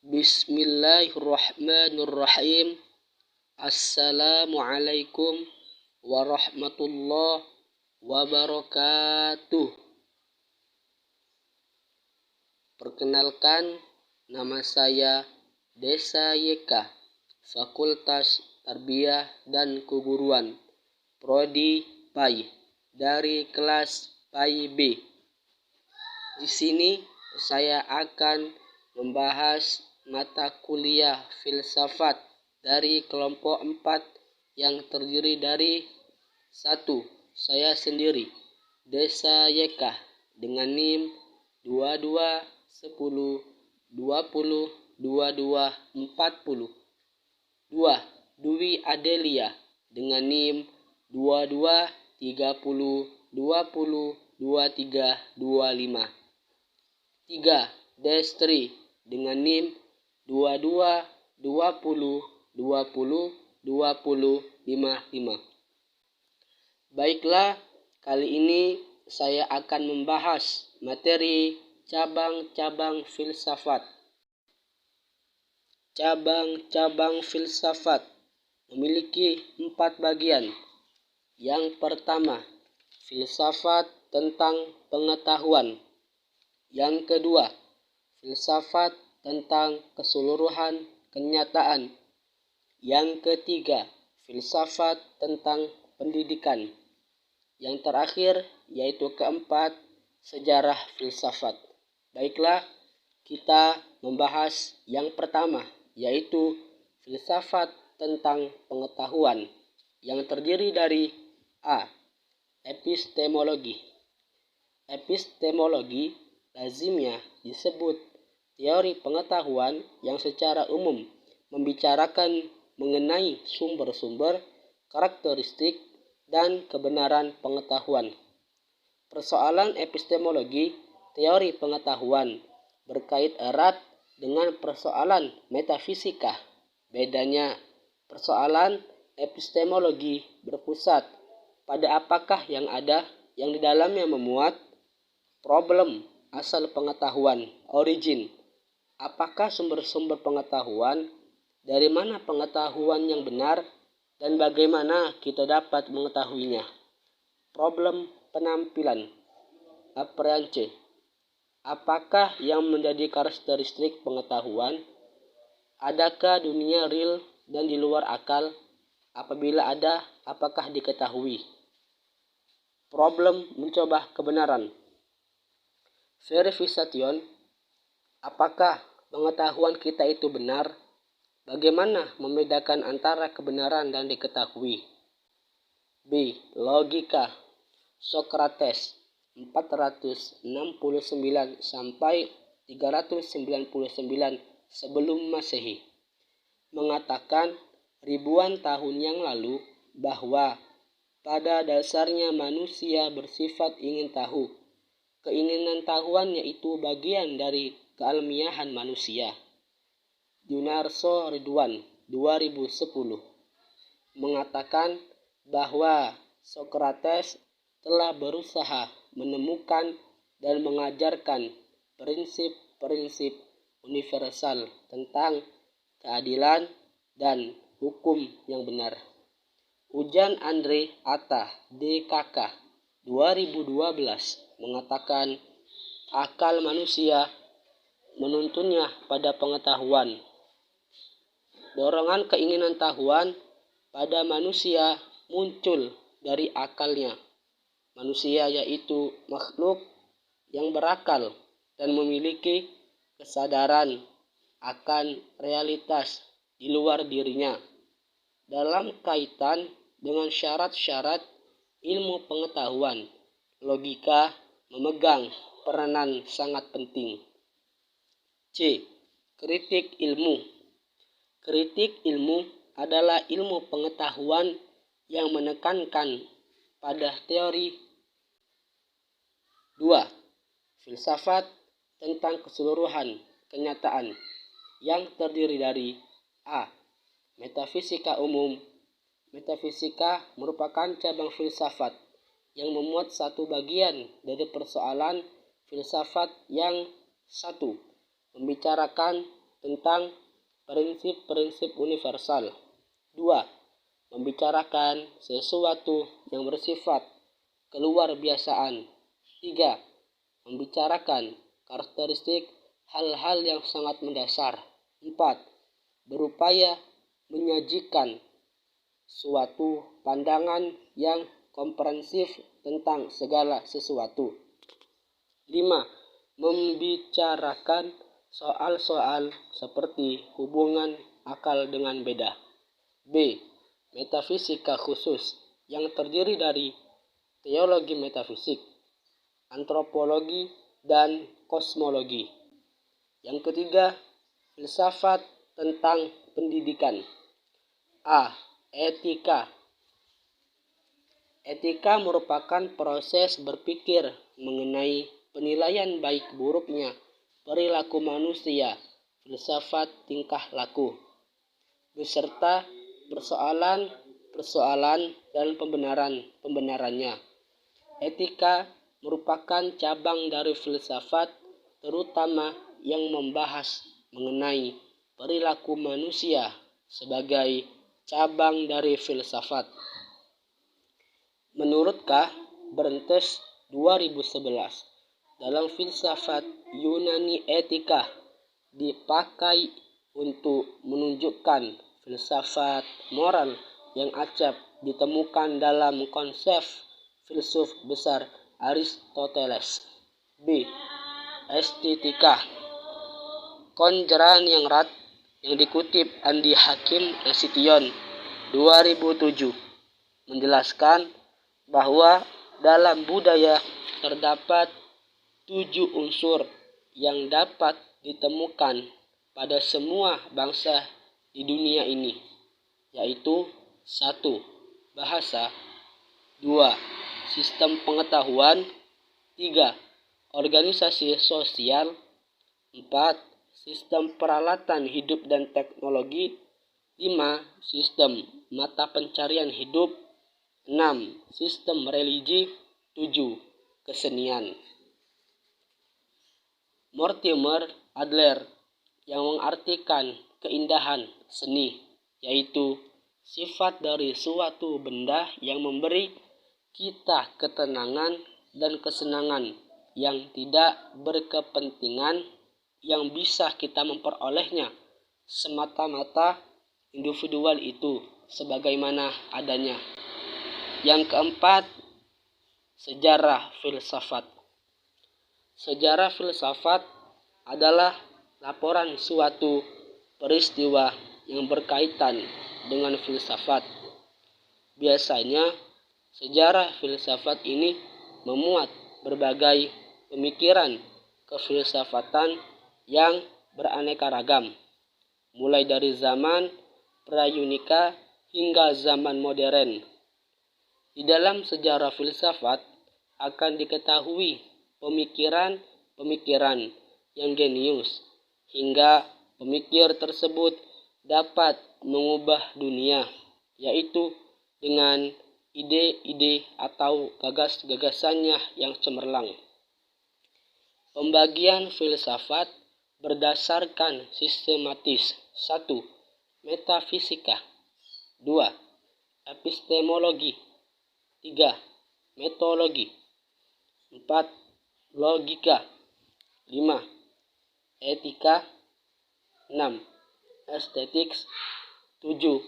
Bismillahirrahmanirrahim. Assalamualaikum warahmatullahi wabarakatuh. Perkenalkan, nama saya Desa Yeka, Fakultas Tarbiyah dan Keguruan, Prodi PAI, dari kelas PAI B. Di sini saya akan membahas mata kuliah filsafat dari kelompok 4 yang terdiri dari 1. Saya sendiri, Desa Yeka, dengan NIM 2210202240. 2. Dwi Adelia dengan NIM 2230202325. 3. Destri dengan NIM 2220202055. Baiklah, kali ini saya akan membahas materi cabang-cabang filsafat. Cabang-cabang filsafat memiliki 4 bagian. Yang pertama, filsafat tentang pengetahuan. Yang kedua, filsafat tentang keseluruhan kenyataan. Yang ketiga, filsafat tentang pendidikan. Yang terakhir, yaitu keempat, sejarah filsafat. Baiklah, kita membahas yang pertama, yaitu filsafat tentang pengetahuan, yang terdiri dari A. Epistemologi. Epistemologi lazimnya disebut teori pengetahuan yang secara umum membicarakan mengenai sumber-sumber, karakteristik, dan kebenaran pengetahuan. Persoalan epistemologi, teori pengetahuan, berkait erat dengan persoalan metafisika. Bedanya, persoalan epistemologi berpusat pada apakah yang ada yang di dalamnya memuat problem asal pengetahuan, origin. Apakah sumber-sumber pengetahuan, dari mana pengetahuan yang benar, dan bagaimana kita dapat mengetahuinya. Problem penampilan, appearance. Apakah yang menjadi karakteristik pengetahuan? Adakah dunia real dan di luar akal? Apabila ada, apakah diketahui? Problem mencoba kebenaran. Verification. Apakah pengetahuan kita itu benar? Bagaimana membedakan antara kebenaran dan diketahui? B. Logika. Socrates 469 sampai 399 sebelum Masehi mengatakan ribuan tahun yang lalu bahwa pada dasarnya manusia bersifat ingin tahu. Keinginan tahuannya itu bagian dari kealmiahan manusia. Junarso Ridwan 2010 mengatakan bahwa Socrates telah berusaha menemukan dan mengajarkan prinsip-prinsip universal tentang keadilan dan hukum yang benar. Ujian Andre Atta DKK 2012 mengatakan akal manusia menuntunnya pada pengetahuan. Dorongan keinginan tahuan pada manusia muncul dari akalnya. Manusia yaitu makhluk yang berakal dan memiliki kesadaran akan realitas di luar dirinya. Dalam kaitan dengan syarat-syarat ilmu pengetahuan, logika memegang peranan sangat penting. C. Kritik ilmu. Kritik ilmu adalah ilmu pengetahuan yang menekankan pada teori. 2. Filsafat tentang keseluruhan kenyataan, yang terdiri dari A. Metafisika umum. Metafisika merupakan cabang filsafat yang memuat satu bagian dari persoalan filsafat yang 1. Membicarakan tentang prinsip-prinsip universal. 2. Membicarakan sesuatu yang bersifat keluar biasaan. 3. Membicarakan karakteristik hal-hal yang sangat mendasar. 4. Berupaya menyajikan suatu pandangan yang komprehensif tentang segala sesuatu. 5. Membicarakan soal-soal seperti hubungan akal dengan beda. B. Metafisika khusus yang terdiri dari teologi metafisik, antropologi, dan kosmologi. Yang ketiga, filsafat tentang pendidikan. A. Etika. Etika merupakan proses berpikir mengenai penilaian baik buruknya perilaku manusia, filsafat tingkah laku, beserta persoalan-persoalan dan pembenarannya. Etika merupakan cabang dari filsafat, terutama yang membahas mengenai perilaku manusia sebagai cabang dari filsafat. Menurut K. Berntes 2011, dalam filsafat Yunani etika dipakai untuk menunjukkan filsafat moral yang acap ditemukan dalam konsep filsuf besar Aristoteles. B. Estetika. Konjeran yang erat yang dikutip Andi Hakim Nasution 2007 menjelaskan bahwa dalam budaya terdapat 7 unsur yang dapat ditemukan pada semua bangsa di dunia ini, yaitu 1. Bahasa, 2. Sistem pengetahuan, 3. Organisasi sosial, 4. Sistem peralatan hidup dan teknologi, 5. Sistem mata pencarian hidup, 6. Sistem religi, 7. Kesenian. Mortimer Adler yang mengartikan keindahan seni, yaitu sifat dari suatu benda yang memberi kita ketenangan dan kesenangan yang tidak berkepentingan, yang bisa kita memperolehnya semata-mata individual itu sebagaimana adanya. Yang keempat, sejarah filsafat. Sejarah filsafat adalah laporan suatu peristiwa yang berkaitan dengan filsafat. Biasanya, sejarah filsafat ini memuat berbagai pemikiran kefilsafatan yang beraneka ragam, mulai dari zaman pra-Yunika hingga zaman modern. Di dalam sejarah filsafat akan diketahui pemikiran-pemikiran yang jenius, hingga pemikir tersebut dapat mengubah dunia, yaitu dengan ide-ide atau gagasannya yang cemerlang. Pembagian filsafat berdasarkan sistematis. 1. Metafisika. 2. Epistemologi. 3. Metodologi. 4. Logika. 5. Etika. 6. Estetik. 7.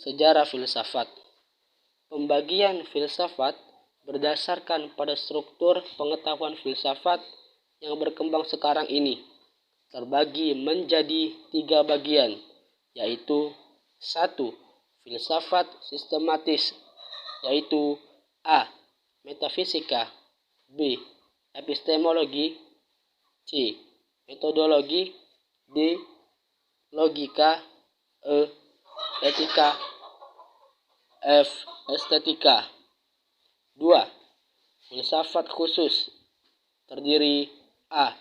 Sejarah filsafat. Pembagian filsafat berdasarkan pada struktur pengetahuan filsafat yang berkembang sekarang ini terbagi menjadi 3 bagian, yaitu 1. Filsafat sistematis, yaitu A. Metafisika, B. Epistemologi, C. Metodologi, D. Logika, E. Etika, F. Estetika. 2. Filsafat khusus terdiri A.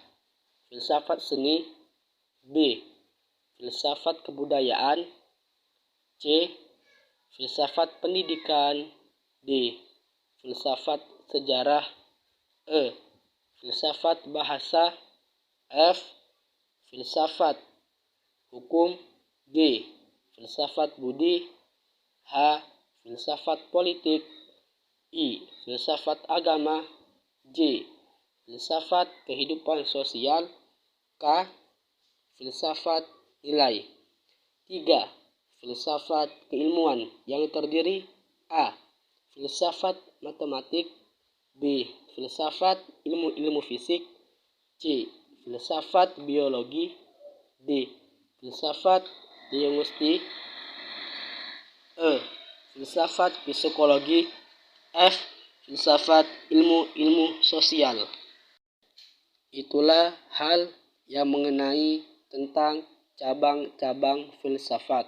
Filsafat seni, B. Filsafat kebudayaan, C. Filsafat pendidikan, D. Filsafat sejarah, E. Filsafat bahasa, F. Filsafat hukum. G. Filsafat budi. H. Filsafat politik. I. Filsafat agama. J. Filsafat kehidupan sosial. K. Filsafat nilai. 3. Filsafat keilmuan yang terdiri A. Filsafat matematik. B. Filsafat ilmu fisik. C. Filsafat biologi. D. Filsafat linguistik. E. Filsafat psikologi. F. Filsafat ilmu sosial. Itulah hal yang mengenai tentang cabang-cabang filsafat.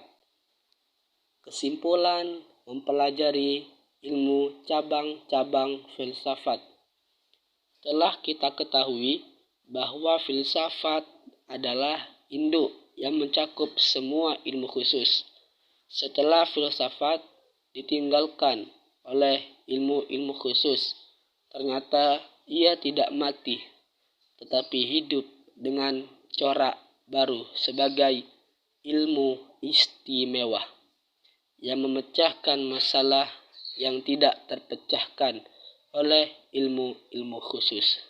Kesimpulan mempelajari ilmu cabang-cabang filsafat. Telah kita ketahui bahwa filsafat adalah induk yang mencakup semua ilmu khusus. Setelah filsafat ditinggalkan oleh ilmu-ilmu khusus, ternyata ia tidak mati, tetapi hidup dengan corak baru sebagai ilmu istimewa yang memecahkan masalah yang tidak terpecahkan oleh ilmu-ilmu khusus.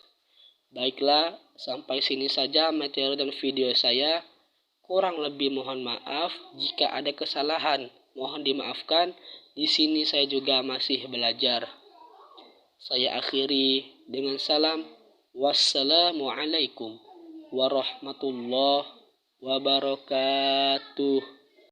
Baiklah, sampai sini saja materi dan video saya. Kurang lebih mohon maaf jika ada kesalahan. Mohon dimaafkan. Di sini saya juga masih belajar. Saya akhiri dengan salam. Wassalamualaikum warahmatullahi wabarakatuh.